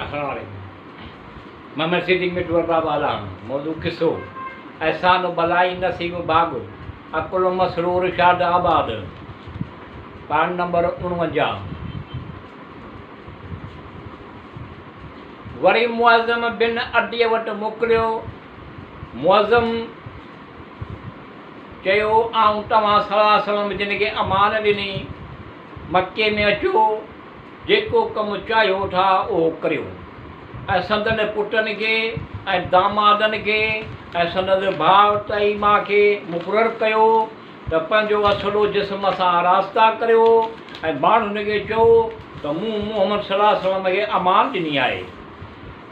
मोहम्मद सिद्दीक मिटवर बाबा आलाम मौजू किस्सो एहसान बलाई नसीब बाग अकुल मसरूर शाद आबाद पान नंबर 49। वरी मुअज़्ज़म बिन अदीअ वटि मोकिलियो। मुअज़्ज़म चयो आऊं तव्हां सल्लल्लाहु अलैहि वसल्लम जिन खे अमान ॾिनी मके में अचो जेको कमु चाहियो था उहो करियो ऐं संदनि पुटनि खे ऐं दामादनि खे ऐं संदनि भाउ तईमा खे मुक़ररु कयो त पंहिंजो असलो जिस्म सां रास्ता करियो ऐं माण्हुनि खे चओ त मूं मोहम्मद सल्लल्लाहु अलैहि वसल्लम खे अमान ॾिनी आहे।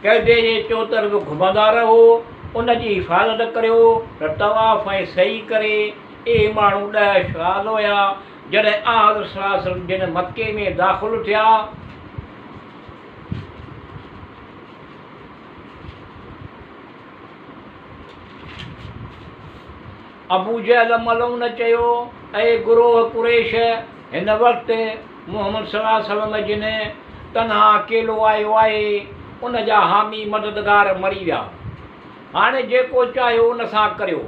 क़ैदे जे चौतरफ़ घुमंदा रहो उन जी हिफ़ाज़त करियो त तवाफ़ ऐं सही करे ए माण्हू 10 साल हुया जॾहिं हज़रत सल्लल्लाहु अलैहि वसल्लम जिन मके में दाख़िल थिया। अबू जहल मलऊन चयो ऐं गुरोह कुरैश हिन वक़्तु मोहम्मद सल्लल्लाहु अलैहि वसल्लम जिन तन्हा अकेलो आयो आहे उन जा हामी मददगार मरी विया। हाणे जेको चाहियो उन सां करियो।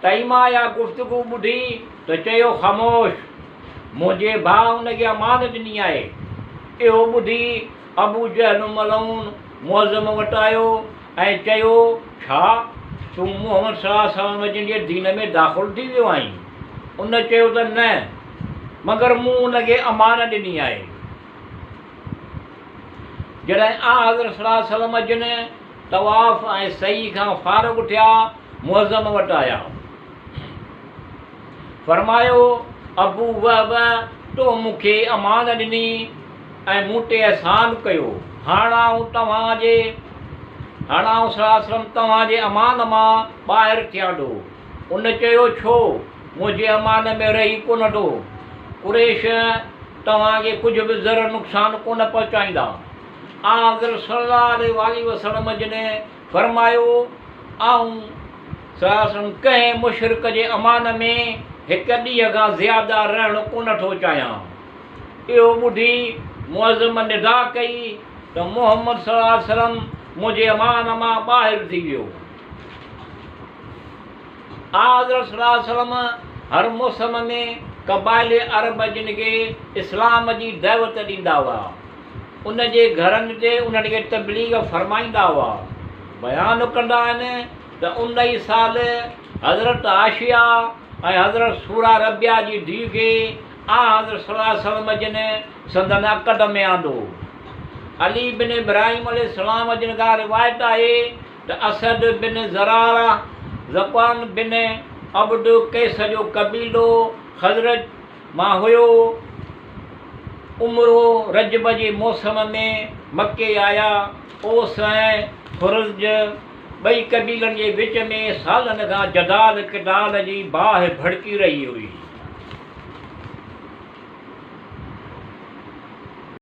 तईमा या गुफ़्तगू ॿुधी त चयो ख़ामोश मुंहिंजे भाउ हुनखे अमान ॾिनी आहे। इहो ॿुधी अबू जहल मलऊन मुअज़्ज़म वटि आयो ऐं चयो छा तूं मोहम्मद सल्लल्लाहु अलैहि वसल्लम जिन जे दीन में दाख़िल थी वियो आहीं? उन चयो त न मगर मूं हुनखे अमान ॾिनी आहे। जॾहिं हज़रत सल्लल्लाहु अलैहि वसल्लम जिन तवाफ़ ऐं सही खां फ़ारिग़ थिया मुअज़्ज़म वटि आया। फ़रमायो अबू वहब तो मूंखे अमान ॾिनी ऐं मूं ते अहसान कयो। हाणे आऊं सल्लल्लाहु अलैहि वसल्लम तव्हांजे अमान मां ॿाहिरि थियां थो। उन चयो छो मुंहिंजे अमान में रही कोन थो? कुरैश तव्हांखे कुझु बि ज़र नुक़सानु कोन पहुचाईंदा। हज़रत सल्लल्लाहु अलैहि वसल्लम जिन फ़रमायो आऊं सल्लल्लाहु अलैहि वसल्लम कंहिं मुशरिक जे अमान में हिकु ॾींहं खां ज़्यादा रहणु कोन थो चाहियां। इहो ॿुधी मुअज़्ज़म निदा कई त मोहम्मद सल्लल्लाहु अलैहि वसल्लम मुंहिंजे अमान मां ॿाहिरि थी वियो। हज़रत सल्लल्लाहु अलैहि वसल्लम हर मौसम में क़बाइल अरब जिन खे इस्लाम जी दावत ॾींदा हुआ। उन जे घरनि ते उन्हनि खे तबलीग फ़रमाईंदा हुआ। बयानु कंदा आहिनि त उन ई साल हज़रत आशिया ऐं हज़रत सूरा रबिया जी धीउ खे हज़रत सल्लल्लाहु अलैहि वसल्लम जिन संदन अक़द में आंदो। अली बिन इब्राहिम अलैहिस्सलाम जिन खां रिवायत आहे त असद बिन ज़रारा ज़क़वान बिन अब्द कैस जो कबीलो ख़ज़रज मां हुयो। उमरो रजब जे मौसम में मके आया। ओस ऐं ख़ुरज ॿई कबीलनि जे विच में सालनि खां जदाल किदाल जी बाहि भड़की रही हुई।